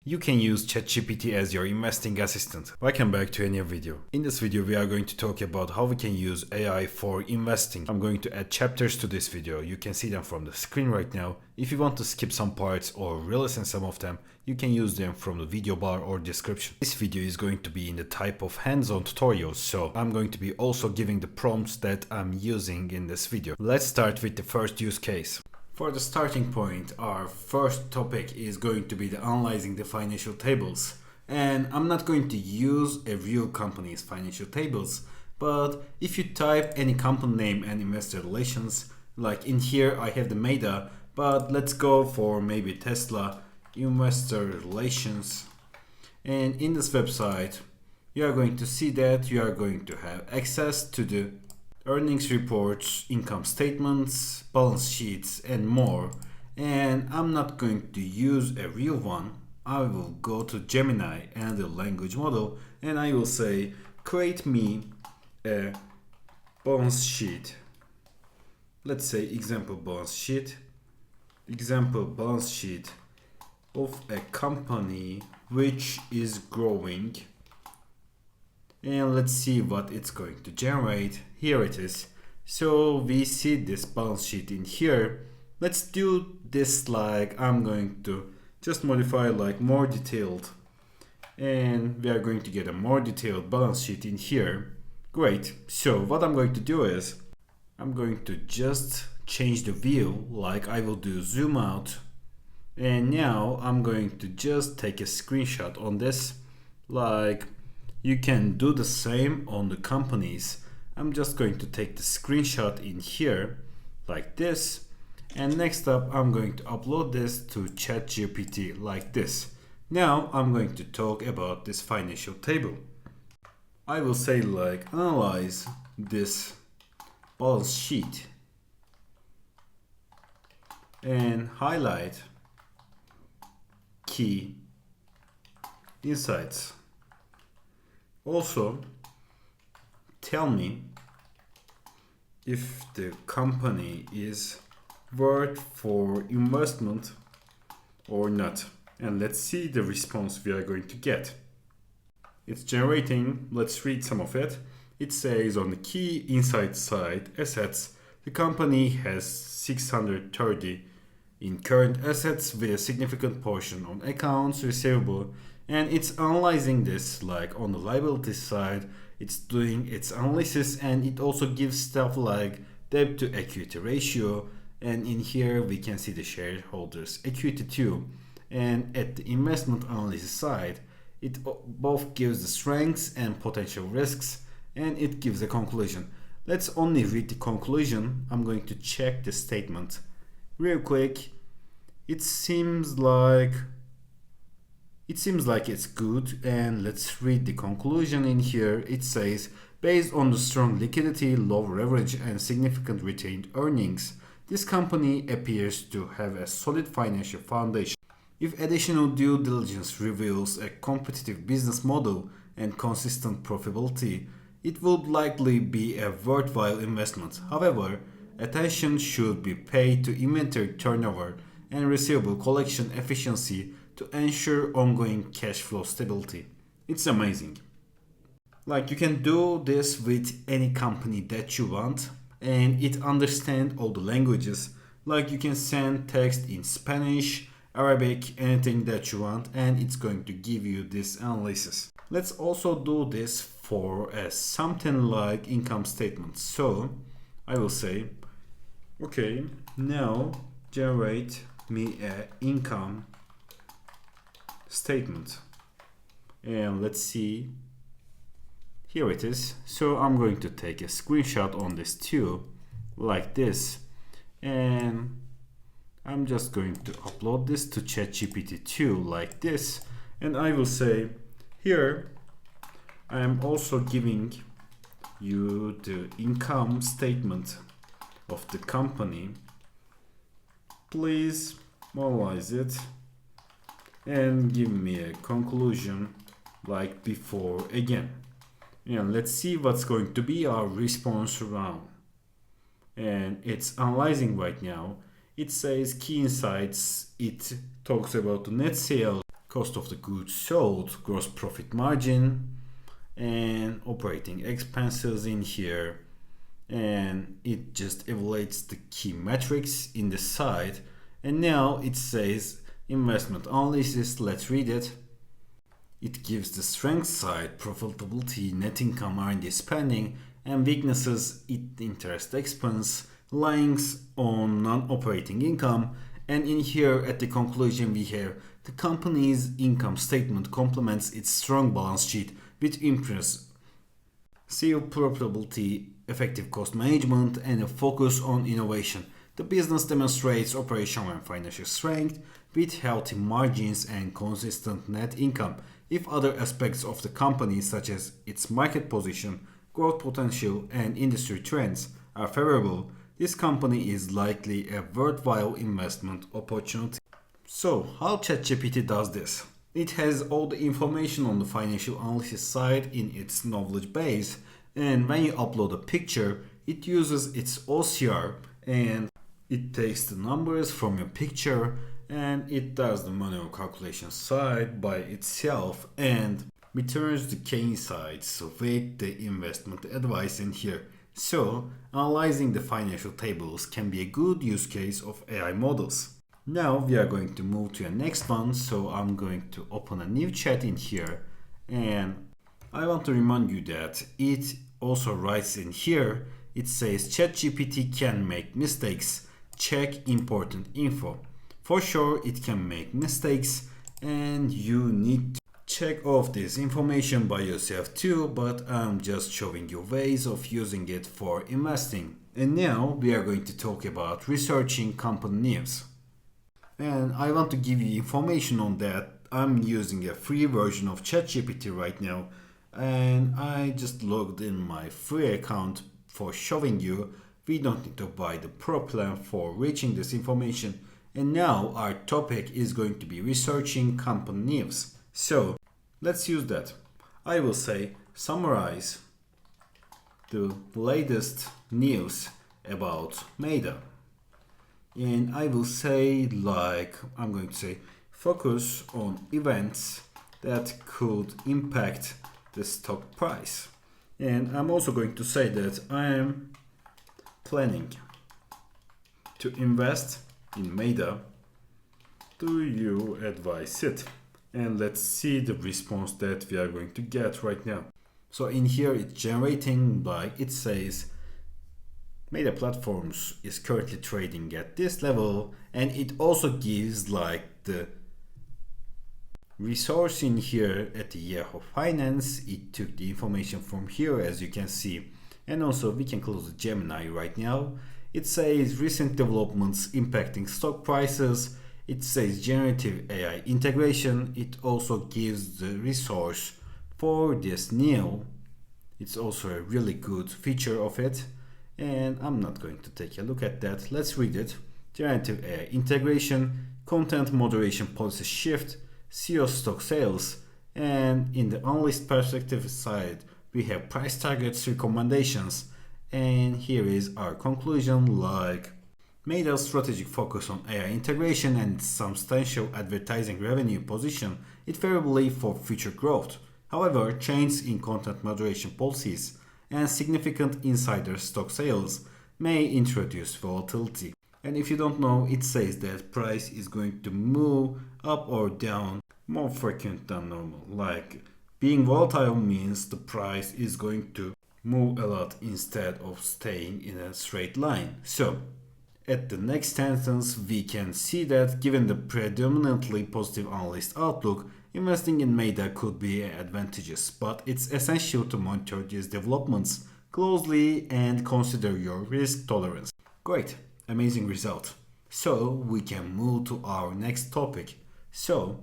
You can use ChatGPT as your investing assistant. Welcome back to a new video. In this video, we are going to talk about how we can use AI for investing. I'm going to add chapters to this video. You can see them from the screen right now. If you want to skip some parts or re-listen some of them, you can use them from the video bar or description. This video is going to be in the type of hands-on tutorials, so I'm going to be also giving the prompts that I'm using in this video. Let's start with the first use case. For the starting point, our first topic is going to be the analyzing the financial tables. And I'm not going to use a real company's financial tables, but if you type any company name and investor relations, like in here I have the Meta, but let's go for maybe Tesla investor relations. And in this website, you are going to see that you are going to have access to the earnings reports, income statements, balance sheets, and more. And I'm not going to use a real one. I will go to Gemini and the language model, and I will say, create me a balance sheet. Let's say example balance sheet of a company which is growing. And let's see what it's going to generate. Here it is. So we see this balance sheet in here. Let's do this like I'm going to just modify like more detailed. And we are going to get a more detailed balance sheet in here. Great. So what I'm going to do is I'm going to just change the view, like I will do zoom out. And now I'm going to just take a screenshot on this, like you can do the same on the companies. I'm just going to take the screenshot in here like this, and next up I'm going to upload this to ChatGPT like this. Now I'm going to talk about this financial table. I will say like analyze this balance sheet and highlight key insights. Also, tell me if the company is worth for investment or not. And let's see the response we are going to get. It's generating, let's read some of it. It says on the key insight side, assets, the company has 630 in current assets with a significant portion on accounts receivable. And it's analyzing this like on the liability side, it's doing its analysis, and it also gives stuff like debt to equity ratio. And in here we can see the shareholders equity too. And at the investment analysis side, it both gives the strengths and potential risks, and it gives a conclusion. Let's only read the conclusion. I'm going to check the statement real quick. It seems like it's good, and let's read the conclusion in here. It says, based on the strong liquidity, low leverage, and significant retained earnings, this company appears to have a solid financial foundation. If additional due diligence reveals a competitive business model and consistent profitability, it would likely be a worthwhile investment. However, attention should be paid to inventory turnover and receivable collection efficiency to ensure ongoing cash flow stability. It's amazing. Like you can do this with any company that you want, and it understands all the languages. Like you can send text in Spanish, Arabic, anything that you want, and it's going to give you this analysis. Let's also do this for something like income statement. So I will say, okay, now generate me an income statement, and let's see, here it is. So I'm going to take a screenshot on this too like this, and I'm just going to upload this to ChatGPT 2 like this, and I will say here I am also giving you the income statement of the company. Please analyze it and give me a conclusion like before again. And let's see what's going to be our response round. And it's analyzing right now. It says key insights. It talks about the net sales cost of the goods sold, gross profit margin, and operating expenses in here. And it just evaluates the key metrics in the side. And now it says investment analysis. Let's read it. It gives the strength side, profitability, net income, R&D spending, and weaknesses, interest expense, lyings on non-operating income. And in here at the conclusion we have the company's income statement complements its strong balance sheet with impressive profitability, effective cost management, and a focus on innovation. The business demonstrates operational and financial strength with healthy margins and consistent net income. If other aspects of the company, such as its market position, growth potential, and industry trends, are favorable, this company is likely a worthwhile investment opportunity. So, how ChatGPT does this? It has all the information on the financial analysis side in its knowledge base, and when you upload a picture, it uses its OCR and it takes the numbers from your picture and it does the manual calculation side by itself and returns the key insights with the investment advice in here. So, analyzing the financial tables can be a good use case of AI models. Now we are going to move to the next one, so I'm going to open a new chat in here, and I want to remind you that it also writes in here, it says ChatGPT can make mistakes, check important info. For sure it can make mistakes and you need to check off this information by yourself too, but I'm just showing you ways of using it for investing. And now we are going to talk about researching company news. And I want to give you information on that. I'm using a free version of ChatGPT right now, and I just logged in my free account for showing you. We don't need to buy the pro plan for reaching this information. And now our topic is going to be researching company news. So let's use that. I will say summarize the latest news about Meta. And I will say I'm going to say focus on events that could impact the stock price. And I'm also going to say that I am planning to invest in Meta. Do you advise it? And let's see the response that we are going to get right now. So in here it's generating it says Meta Platforms is currently trading at this level, and it also gives the resource in here at the Yahoo Finance. It took the information from here, as you can see, and also we can close the Gemini right now. It says recent developments impacting stock prices. It says generative AI integration. It also gives the resource for this new. It's also a really good feature of it. And I'm not going to take a look at that. Let's read it. Generative AI integration, content moderation policy shift, CEO stock sales, and in the analyst perspective side, we have price targets, recommendations, and here is our conclusion. Meta's strategic focus on AI integration and its substantial advertising revenue position it favorably for future growth. However, changes in content moderation policies and significant insider stock sales may introduce volatility. And if you don't know, it says that price is going to move up or down more frequent than normal. Being volatile means the price is going to move a lot instead of staying in a straight line. So at the next sentence we can see that given the predominantly positive analyst outlook, investing in Meta could be advantageous, but it's essential to monitor these developments closely and consider your risk tolerance. Great, amazing result. So we can move to our next topic. So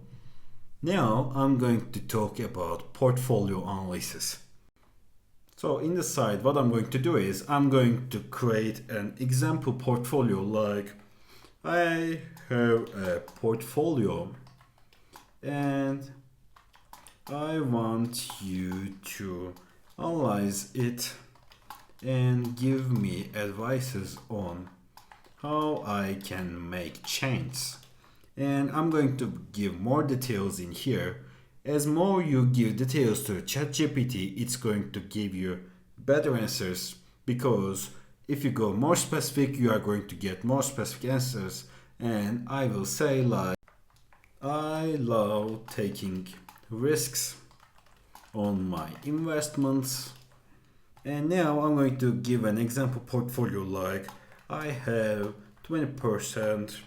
now I'm going to talk about portfolio analysis. So in the side, what I'm going to do is I'm going to create an example portfolio. I have a portfolio and I want you to analyze it and give me advices on how I can make changes. And I'm going to give more details in here. As more you give details to ChatGPT, it's going to give you better answers, because if you go more specific, you are going to get more specific answers. And I will say like, I love taking risks on my investments. And now I'm going to give an example portfolio, like I have 20%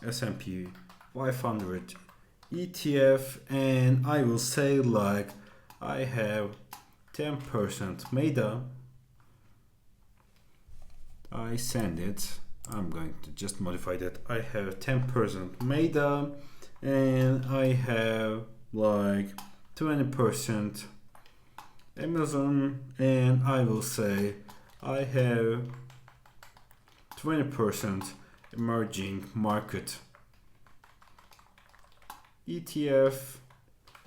S&P 500 ETF, and I will say like I have 10% Meta. I send it. I'm going to just modify that. I have 10% Meta, and I have like 20% Amazon, and I will say I have 20% emerging market ETF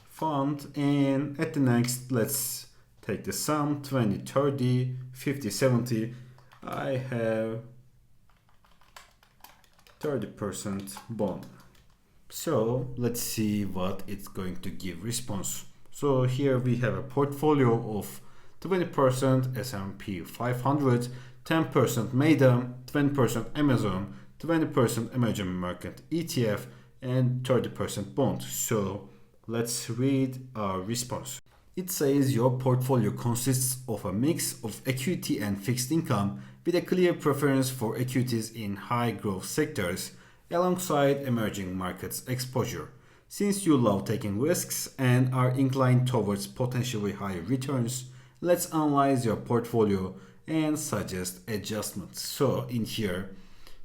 fund. And at the next, let's take the sum 20, 30, 50, 70. I have 30% bond. So let's see what it's going to give response. So here we have a portfolio of 20% S&P 500, 10% Meta, 20% Amazon, 20% emerging market ETF, and 30% bond. So let's read our response. It says your portfolio consists of a mix of equity and fixed income, with a clear preference for equities in high growth sectors alongside emerging markets exposure. Since you love taking risks and are inclined towards potentially higher returns, let's analyze your portfolio and suggest adjustments. So in here,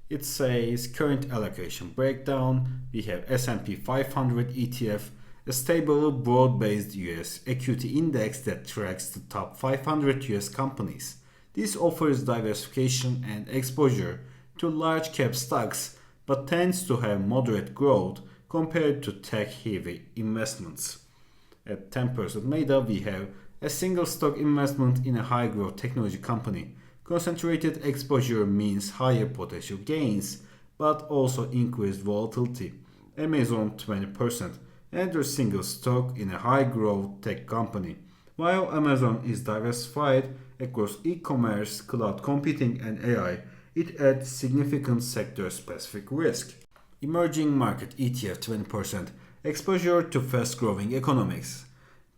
it says current allocation breakdown. We have S&P 500 ETF, a stable, broad-based US equity index that tracks the top 500 US companies. This offers diversification and exposure to large cap stocks, but tends to have moderate growth compared to tech-heavy investments. At 10% Meta, we have a single stock investment in a high-growth technology company. Concentrated exposure means higher potential gains, but also increased volatility. Amazon 20%, another single stock in a high-growth tech company. While Amazon is diversified across e-commerce, cloud computing, and AI, it adds significant sector-specific risk. Emerging market ETF 20%, exposure to fast-growing economies.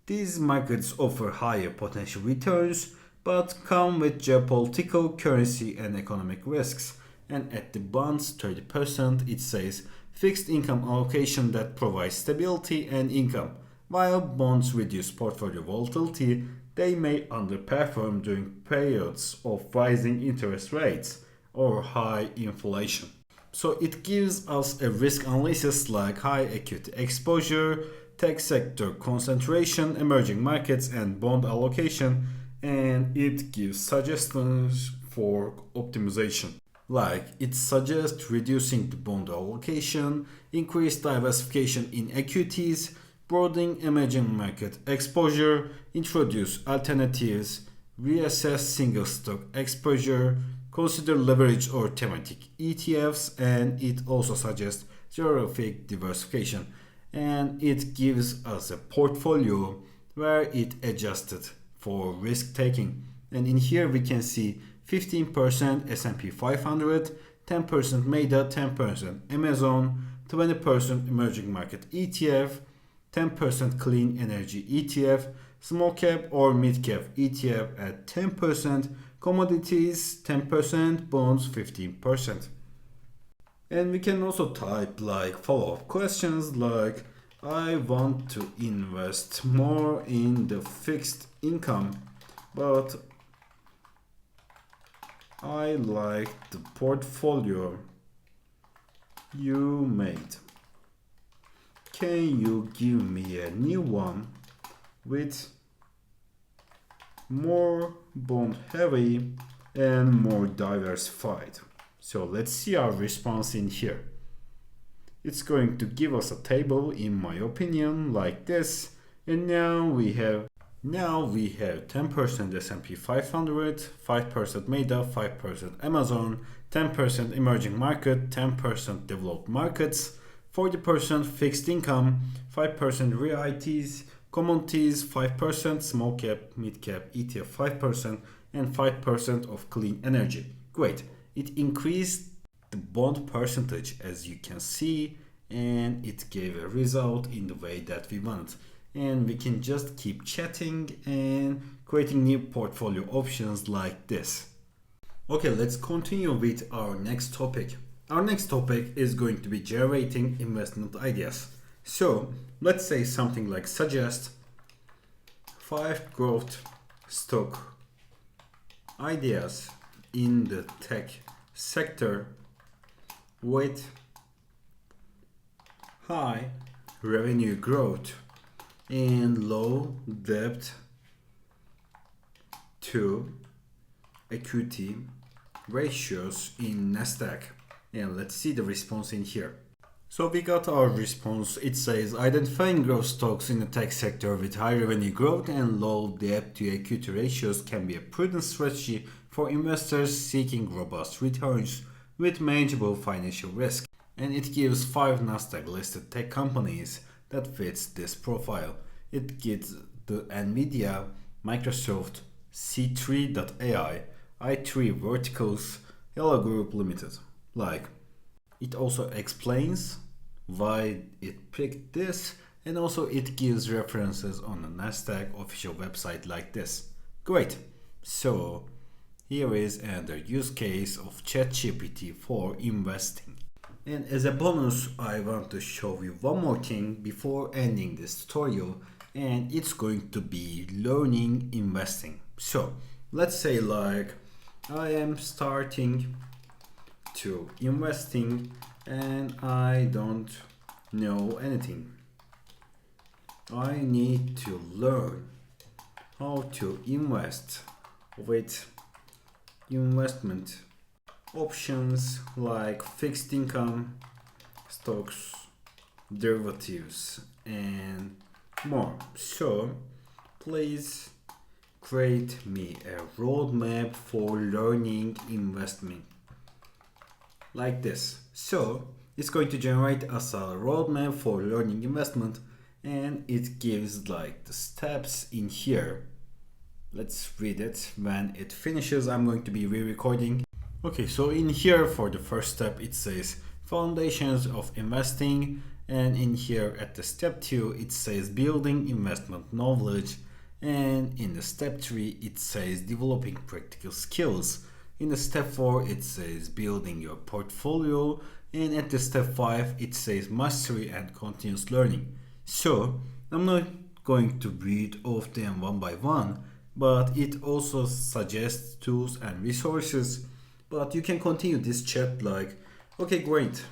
These markets offer higher potential returns, but come with geopolitical, currency, and economic risks. And at the bonds 30%, it says fixed income allocation that provides stability and income. While bonds reduce portfolio volatility, they may underperform during periods of rising interest rates or high inflation. So it gives us a risk analysis like high equity exposure, tech sector concentration, emerging markets, and bond allocation, and it gives suggestions for optimization. Like it suggests reducing the bond allocation, increase diversification in equities, broadening emerging market exposure, introduce alternatives, reassess single stock exposure, consider leverage or thematic ETFs, and it also suggests geographic diversification. And it gives us a portfolio where it adjusted for risk taking. And in here we can see 15% S&P 500, 10% Meta, 10% Amazon, 20% emerging market ETF, 10% clean energy ETF, small cap or mid cap ETF at 10%, commodities 10%, bonds 15%. And we can also type like follow-up questions like I want to invest more in the fixed income, but I like the portfolio you made. Can you give me a new one with more bond heavy and more diversified? So let's see our response in here. It's going to give us a table, in my opinion, like this. And now we have 10% S&P 500, 5% Meta, 5% Amazon, 10% emerging market, 10% developed markets, 40% fixed income, 5% realities, commodities, 5% small cap, mid cap, ETF 5%, and 5% of clean energy. Great. It increased the bond percentage as you can see, and it gave a result in the way that we want. And we can just keep chatting and creating new portfolio options like this. Okay, let's continue with our next topic. Our next topic is going to be generating investment ideas. So let's say something like suggest 5 growth stock ideas in the tech sector with high revenue growth and low debt to equity ratios in Nasdaq. And let's see the response in here. So we got our response. It says identifying growth stocks in the tech sector with high revenue growth and low debt to equity ratios can be a prudent strategy for investors seeking robust returns with manageable financial risk. And it gives 5 Nasdaq listed tech companies that fits this profile. It gives the Nvidia, Microsoft, C3.ai, i3 Verticals, Hello Group Limited. It also explains why it picked this, and also it gives references on the Nasdaq official website like this. Great. So here is another use case of ChatGPT for investing. And as a bonus, I want to show you one more thing before ending this tutorial, and it's going to be learning investing. So let's say I am starting to investing and I don't know anything. I need to learn how to invest with investment options like fixed income, stocks, derivatives, and more. So please create me a roadmap for learning investment like this. So it's going to generate us a roadmap for learning investment, and it gives the steps in here. Let's read it. When it finishes, I'm going to be re-recording. Okay, so in here for the first step it says foundations of investing, and in here at the step 2 it says building investment knowledge, and in the step 3 it says developing practical skills. In the step 4 it says building your portfolio, and at the step 5 it says mastery and continuous learning. So I'm not going to read all of them one by one, but it also suggests tools and resources. But you can continue this chat okay, great,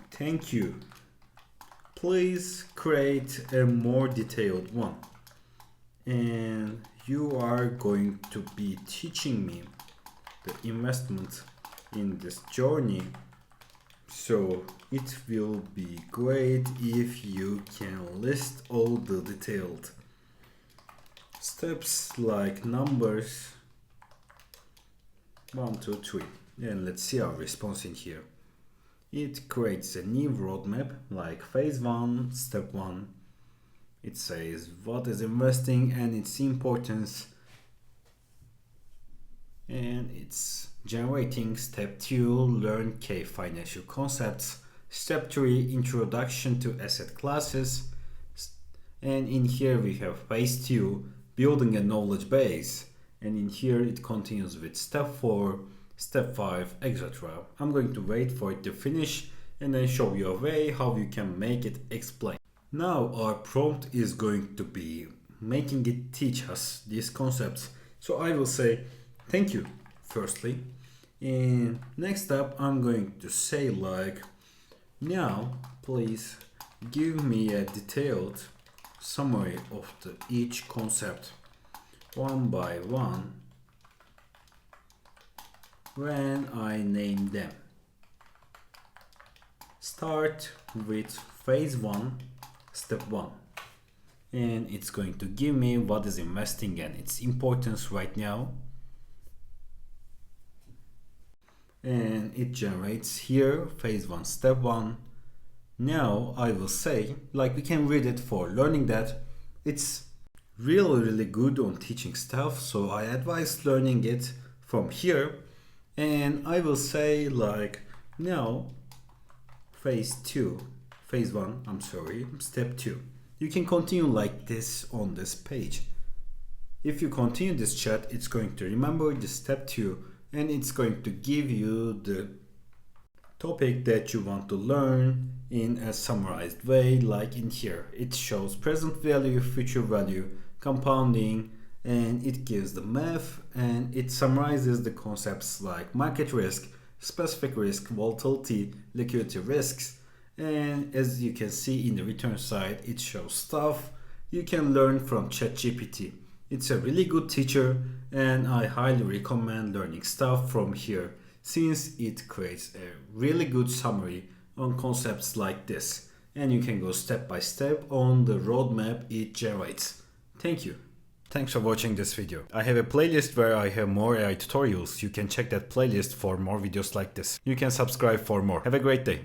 thank you, please create a more detailed one, and you are going to be teaching me the investment in this journey, so it will be great if you can list all the detailed steps like numbers 1, 2, 3. And let's see our response in here. It creates a new roadmap like phase 1, step 1. It says what is investing and its importance, and it's generating step 2, learn key financial concepts, step 3, introduction to asset classes, and in here we have phase 2, building a knowledge base, and in here it continues with step 4, step 5, etc. I'm going to wait for it to finish and then show you a way how you can make it explain. Now our prompt is going to be making it teach us these concepts. So I will say thank you firstly, and next up I'm going to say now please give me a detailed summary of each concept one by one when I name them. Start with phase 1, step 1, and it's going to give me what is investing and its importance right now, and it generates here phase 1, step 1, Now I will say, like we can read it for learning that. It's really good on teaching stuff, so I advise learning it from here. And I will say like now phase 1, I'm sorry, step 2. You can continue like this on this page. If you continue this chat, it's going to remember the step 2 and it's going to give you the topic that you want to learn in a summarized way, like in here. It shows present value, future value, compounding, and it gives the math, and it summarizes the concepts like market risk, specific risk, volatility, liquidity risks, and as you can see in the return side, it shows stuff you can learn from ChatGPT. It's a really good teacher, and I highly recommend learning stuff from here since it creates a really good summary on concepts like this, and you can go step by step on the roadmap it generates. Thank you. Thanks for watching this video. I have a playlist where I have more AI tutorials. You can check that playlist for more videos like this. You can subscribe for more. Have a great day.